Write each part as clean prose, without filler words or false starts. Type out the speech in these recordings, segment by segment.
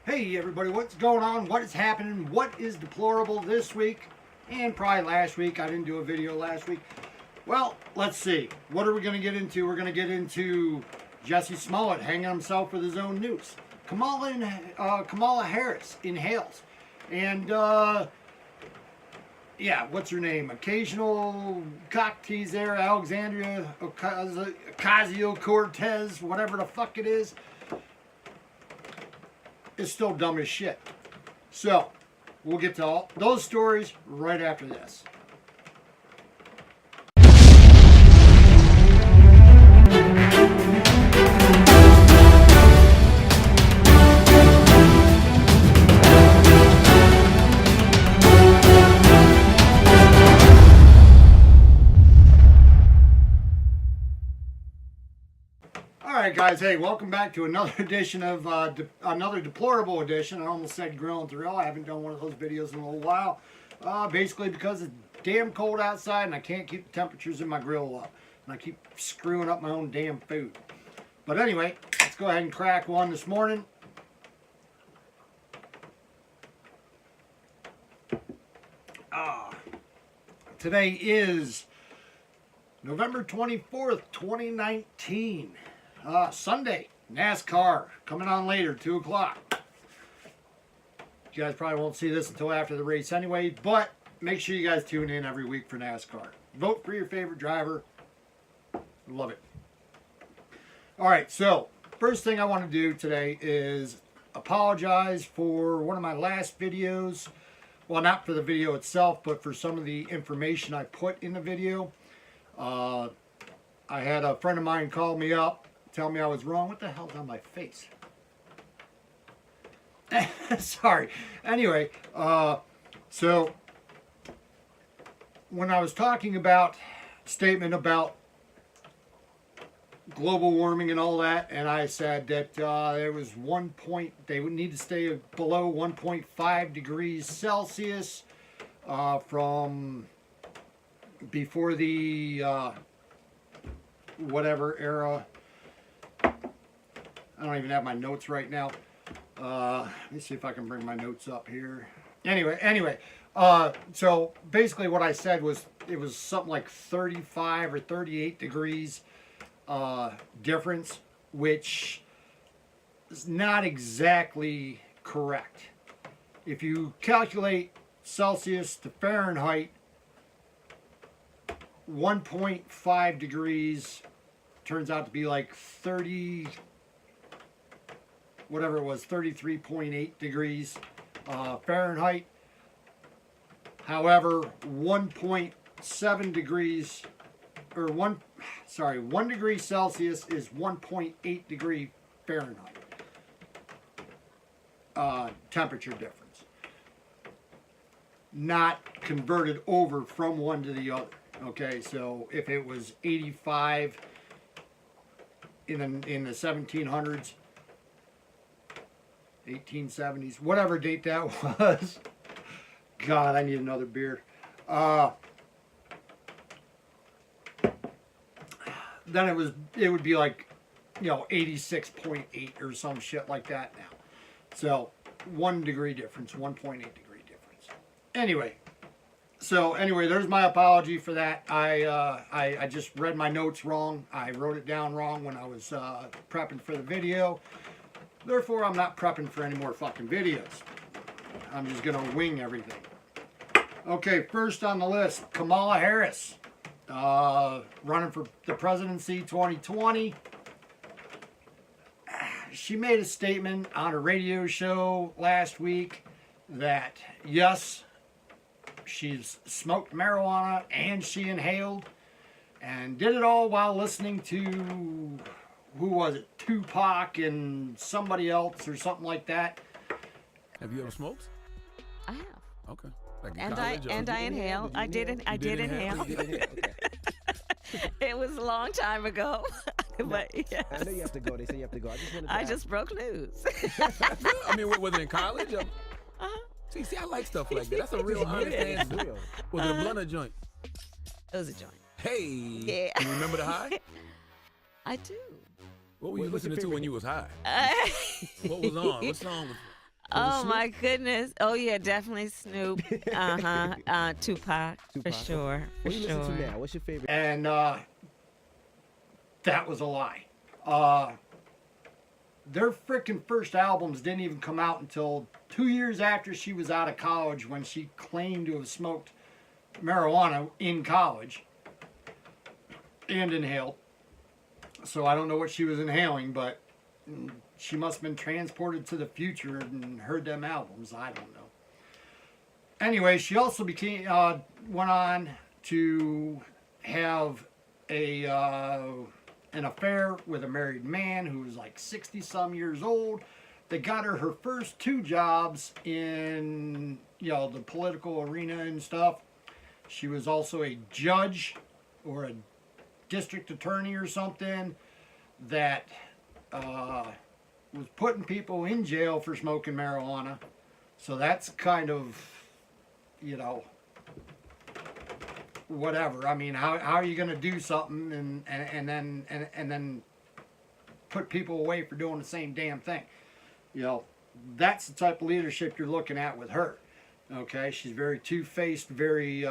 Hey everybody, what's going on? What is happening? What is deplorable this week? And probably last week. I didn't do a video last week. Well, let's see. What are we going to get into? We're going to get into Jussie Smollett hanging himself with his own noose. Kamala Harris inhales. And, yeah, what's her name? Occasional cock tease there, Alexandria Ocasio-Cortez, whatever the fuck it is still dumb as shit. So, we'll get to all those stories right after this. Alright guys, hey, welcome back to another edition of, another deplorable edition. I almost said grill and thrill. I haven't done one of those videos in a little while. Basically because it's damn cold outside and I can't keep the temperatures in my grill up. And I keep screwing up my own damn food. But anyway, let's go ahead and crack one this morning. Today is November 24th, 2019. Sunday, NASCAR, coming on later, 2 o'clock. You guys probably won't see this until after the race anyway, but make sure you guys tune in every week for NASCAR. Vote for your favorite driver. Love it. Alright, so, first thing I want to do today is apologize for one of my last videos. Well, not for the video itself, but for some of the information I put in the video. I had a friend of mine call me up, tell me I was wrong. What the hell's on my face? Sorry. Anyway, so when I was talking about statement about global warming and all that, and I said that there was they would need to stay below 1.5 degrees Celsius from before the whatever era. I don't even have my notes right now. Let me see if I can bring my notes up here. Anyway, so basically what I said was it was something like 35 or 38 degrees difference, which is not exactly correct. If you calculate Celsius to Fahrenheit, 1.5 degrees turns out to be like 30, whatever it was, 33.8 degrees Fahrenheit. However, 1.7 degrees, or 1 degree Celsius is 1.8 degree Fahrenheit temperature difference. Not converted over from one to the other. Okay, so if it was 85 in the 1700s, 1870s, whatever date that was. God, I need another beer. Then it would be like, 86.8 or some shit like that now. So 1 degree difference, 1.8 degree difference. Anyway, there's my apology for that. I just read my notes wrong. I wrote it down wrong when I was prepping for the video. Therefore, I'm not prepping for any more fucking videos. I'm just going to wing everything. Okay, first on the list, Kamala Harris. Running for the presidency 2020. She made a statement on a radio show last week that, yes, she's smoked marijuana and she inhaled, and did it all while listening to, who was it, Tupac and somebody else or something like that. Have you ever smoked? I have. Okay. Like And I inhale. I did inhale. Okay. It was a long time ago. But yes. I know you have to go. They say you have to go. I just broke news. I mean, was it in college? See, I like stuff like that. That's a real honest answer. Was it a blunt or joint? It was a joint. Hey. Yeah. You remember the high? I do. What were you listening to when you was high? What was on? What song was Oh my goodness. Oh yeah, definitely Snoop. Tupac, for Tupac. sure. For What do you listen sure. to now? What's your favorite? And that was a lie. Uh, their freaking first albums didn't even come out until 2 years after she was out of college, when she claimed to have smoked marijuana in college and inhaled. So I don't know what she was inhaling, but she must have been transported to the future and heard them albums. I don't know. Anyway, she also went on to have an affair with a married man who was like 60 some years old. That got her first 2 jobs in, the political arena and stuff. She was also a judge or a district attorney or something that was putting people in jail for smoking marijuana. So that's kind of, whatever. I mean, how are you going to do something and then put people away for doing the same damn thing? That's the type of leadership you're looking at with her. Okay, she's very two-faced, very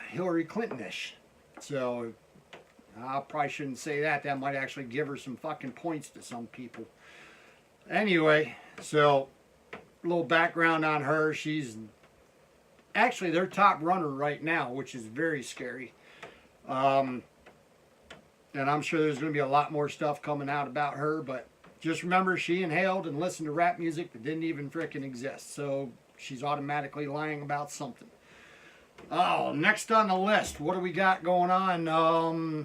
Hillary Clinton-ish. So I probably shouldn't say that. That might actually give her some fucking points to some people. Anyway, so a little background on her. She's actually their top runner right now, which is very scary. And I'm sure there's going to be a lot more stuff coming out about her, but just remember, she inhaled and listened to rap music that didn't even frickin' exist. So she's automatically lying about something. Oh, next on the list, what do we got going on? All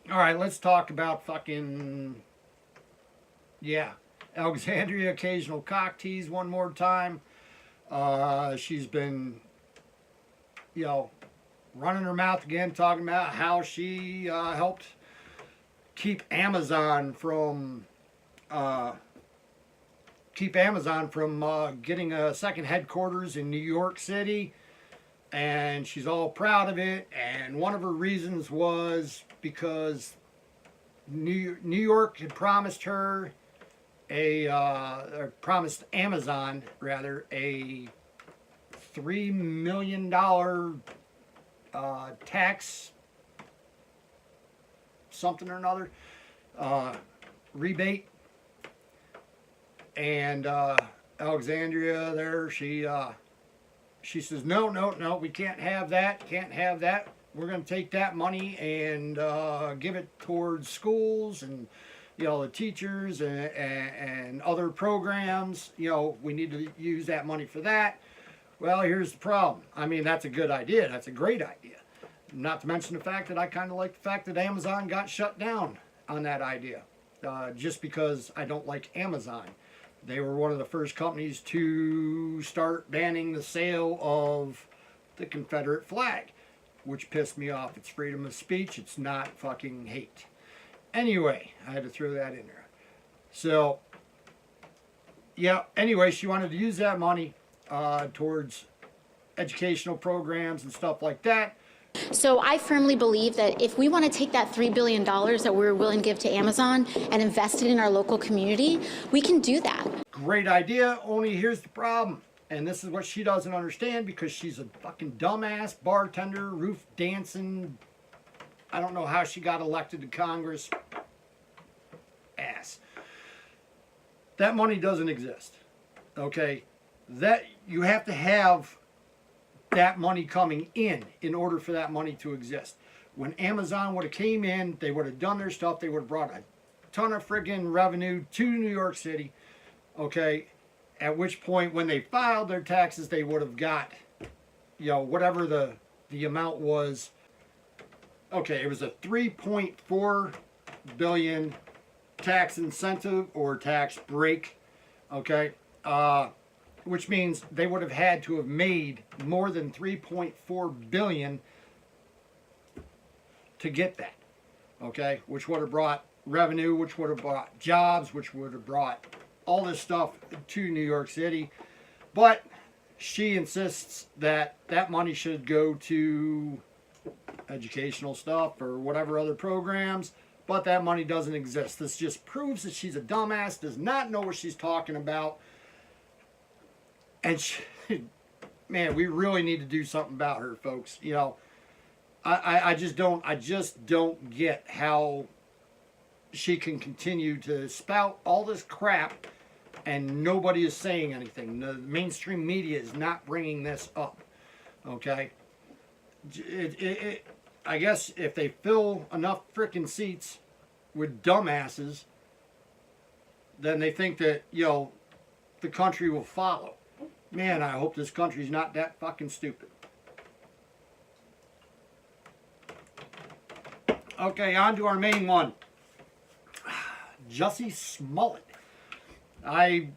right, let's talk about Alexandria Occasional Cock Tease one more time. She's been, running her mouth again, talking about how she helped keep Amazon from getting a second headquarters in New York City, and she's all proud of it. And one of her reasons was because New York had promised her promised Amazon rather a $3 million tax something or another rebate. And Alexandria there, she says, no, we can't have that. We're going to take that money and give it towards schools and the teachers and other programs. We need to use that money for that. Well, here's the problem. I mean, that's a good idea. That's a great idea. Not to mention the fact that I kind of like the fact that Amazon got shut down on that idea. Just because I don't like Amazon. They were one of the first companies to start banning the sale of the Confederate flag, which pissed me off. It's freedom of speech. It's not fucking hate. Anyway, I had to throw that in there. So, anyway, she wanted to use that money towards educational programs and stuff like that. So I firmly believe that if we want to take that $3 billion that we're willing to give to Amazon and invest it in our local community, we can do that. Great idea, only here's the problem. And this is what she doesn't understand, because she's a fucking dumbass bartender, roof dancing. I don't know how she got elected to Congress. Ass. That money doesn't exist. Okay? That you have to have that money coming in order for that money to exist. When Amazon would have came in, they would have done their stuff, they would have brought a ton of friggin' revenue to New York City, okay? At which point, when they filed their taxes, they would have got, whatever the amount was. Okay, it was a $3.4 billion tax incentive or tax break, okay? Which means they would have had to have made more than $3.4 billion to get that, okay? Which would have brought revenue, which would have brought jobs, which would have brought all this stuff to New York City. But she insists that that money should go to educational stuff or whatever other programs. but that money doesn't exist. This just proves that she's a dumbass, does not know what she's talking about. And she, man, we really need to do something about her, folks. You know, I just don't get how she can continue to spout all this crap and nobody is saying anything. The mainstream media is not bringing this up. Okay? I guess if they fill enough freaking seats with dumbasses, then they think that, you know, the country will follow. Man, I hope this country's not that fucking stupid. Okay, on to our main one. Jussie Smollett. I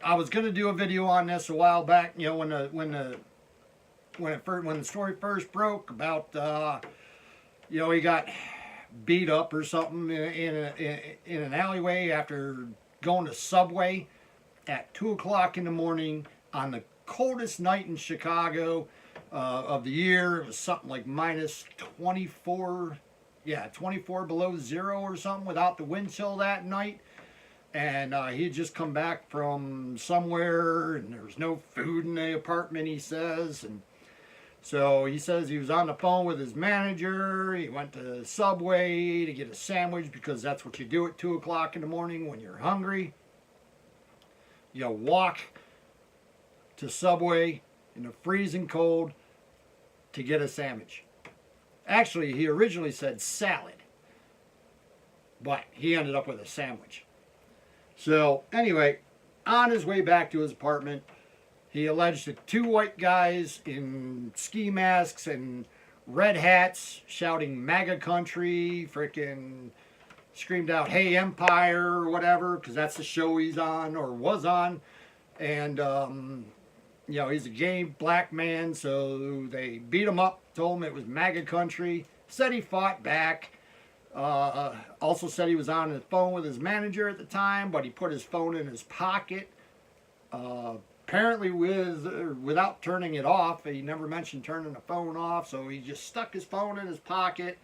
was gonna do a video on this a while back. You know, when the story first broke about you know, he got beat up or something in an alleyway after going to Subway at 2 o'clock in the morning on the coldest night in Chicago of the year. It was something like minus 24. Yeah, 24 below zero or something without the wind chill that night. And he had just come back from somewhere and there was no food in the apartment, he says. And so he says he was on the phone with his manager. He went to Subway to get a sandwich because that's what you do at 2 o'clock in the morning when you're hungry. You walk to Subway in the freezing cold to get a sandwich. Actually, he originally said salad, but he ended up with a sandwich. So, anyway, on his way back to his apartment, he alleged that 2 white guys in ski masks and red hats shouting MAGA country, freaking screamed out, "Hey Empire," or whatever, because that's the show he's on, or was on. And, you know, he's a gay black man, so they beat him up, told him it was MAGA country, said he fought back, also said he was on the phone with his manager at the time, but he put his phone in his pocket, apparently without turning it off. He never mentioned turning the phone off, so he just stuck his phone in his pocket,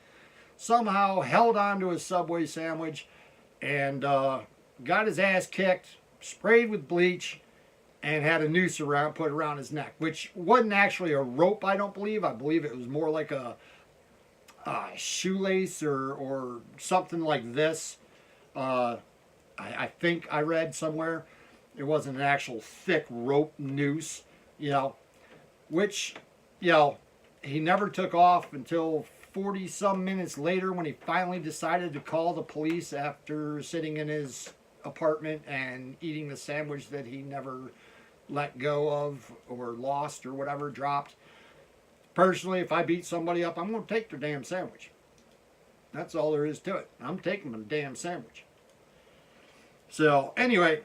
somehow held on to his Subway sandwich, and got his ass kicked, sprayed with bleach, and had a noose put around his neck, which wasn't actually a rope, I don't believe. I believe it was more like a shoelace or something like this. I think I read somewhere it wasn't an actual thick rope noose, you know, which, you know, he never took off until 40-some minutes later when he finally decided to call the police after sitting in his apartment and eating the sandwich that he never let go of or lost or whatever, dropped. Personally, if I beat somebody up, I'm going to take their damn sandwich. That's all there is to it. I'm taking my damn sandwich. So, anyway,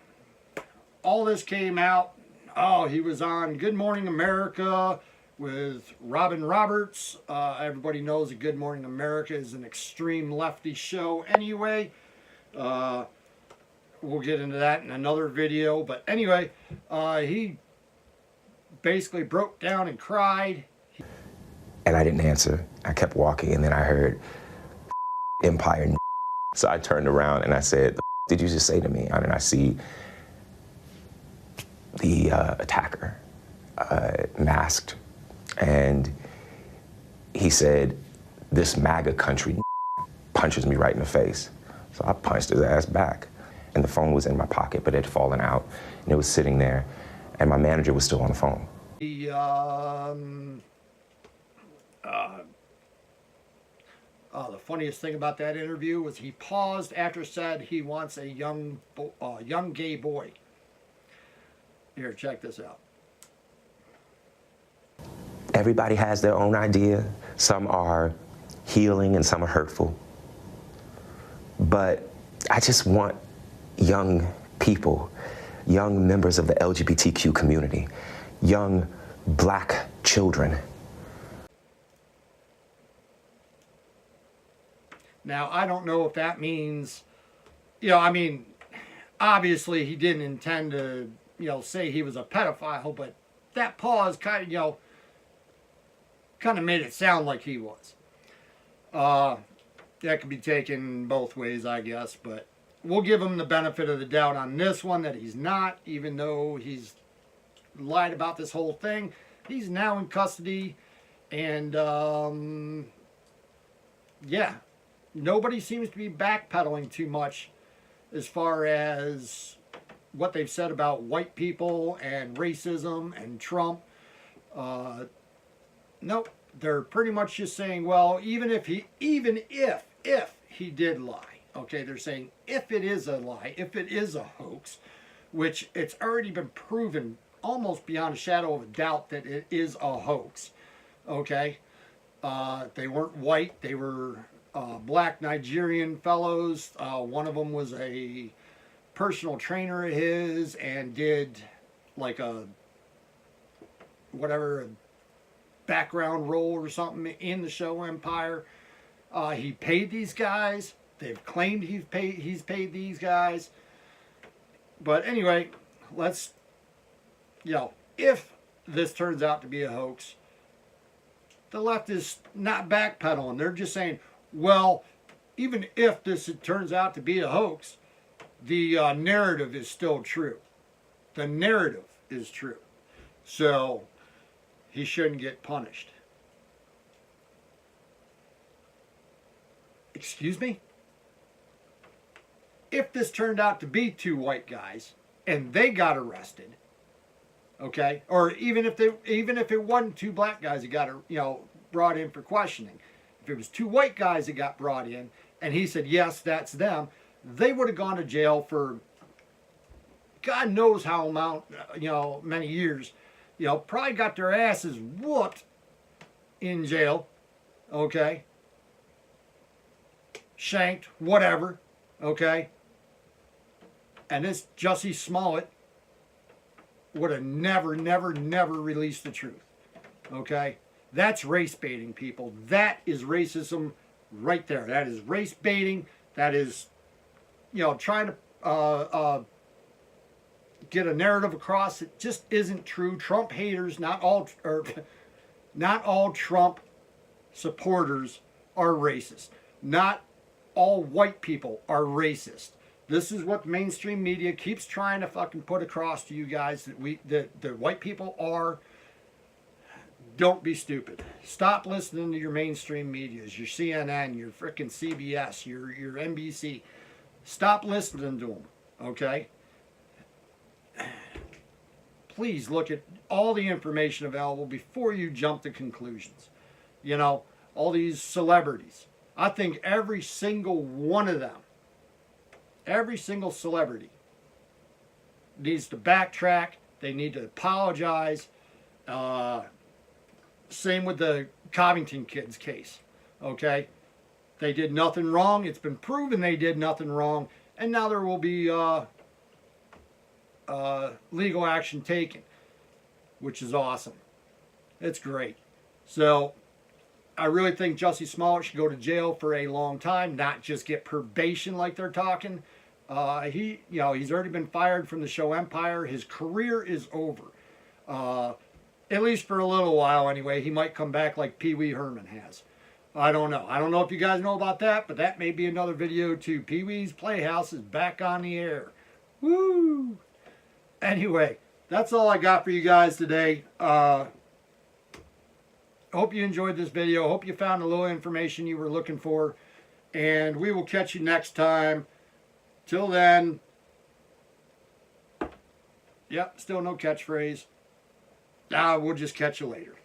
all this came out. Oh, he was on Good Morning America with Robin Roberts. Everybody knows that Good Morning America is an extreme lefty show anyway. We'll get into that in another video. But anyway, he basically broke down and cried. And I didn't answer. I kept walking, and then I heard Empire. So I turned around and I said, "The did you just say to me?" And I see the attacker masked, and he said, "This MAGA country," punches me right in the face. So I punched his ass back. And the phone was in my pocket, but it had fallen out, and it was sitting there, and my manager was still on the phone. The funniest thing about that interview was he paused after said he wants a young gay boy. Here, check this out. Everybody has their own idea. Some are healing and some are hurtful. But I just want young people, young members of the LGBTQ community, young black children. Now, I don't know if that means, you know, I mean, obviously he didn't intend to, you know, say he was a pedophile, but that pause kind of, you know, kind of made it sound like he was. that could be taken both ways, I guess. But we'll give him the benefit of the doubt on this one that he's not, even though he's lied about this whole thing. He's now in custody, and yeah, nobody seems to be backpedaling too much as far as what they've said about white people and racism and Trump. Nope, they're pretty much just saying, well, even if he did lie, okay, they're saying if it is a lie, if it is a hoax, which it's already been proven almost beyond a shadow of a doubt that it is a hoax, okay. They weren't white, they were black Nigerian fellows. One of them was a personal trainer of his and did like a background role or something in the show Empire. He paid these guys. They've claimed he's paid these guys. But anyway, let's, if this turns out to be a hoax, the left is not backpedaling. They're just saying, well, even if this turns out to be a hoax, the narrative is still true. The narrative is true. So he shouldn't get punished. Excuse me? If this turned out to be two white guys and they got arrested, okay, or even if it wasn't two black guys that got brought in for questioning, if it was two white guys that got brought in and he said yes, that's them, they would have gone to jail for God knows how many years, probably got their asses whooped in jail, okay, shanked, whatever, okay, and this Jussie Smollett would have never released the truth, okay. That's race baiting, people. That is racism right there. That is race baiting. That is, trying to get a narrative across that just isn't true. Trump haters, not all Trump supporters are racist. Not all white people are racist. This is what mainstream media keeps trying to fucking put across to you guys, that the white people are. Don't be stupid. Stop listening to your mainstream medias, your CNN, your frickin' CBS, your NBC. Stop listening to them, okay? Please look at all the information available before you jump to conclusions. All these celebrities. I think every single one of them, every single celebrity needs to backtrack. They need to apologize. Same with the Covington kids case, okay? They did nothing wrong. It's been proven they did nothing wrong. And now there will be legal action taken, which is awesome. It's great. So I really think Jussie Smollett should go to jail for a long time, not just get probation like they're talking. He's already been fired from the show Empire. His career is over. At least for a little while anyway. He might come back like Pee Wee Herman has. I don't know. I don't know if you guys know about that, but that may be another video too. Pee Wee's Playhouse is back on the air. Woo! Anyway, that's all I got for you guys today. Hope you enjoyed this video. Hope you found a little information you were looking for. And we will catch you next time. Till then. Yep, still no catchphrase. We'll just catch you later.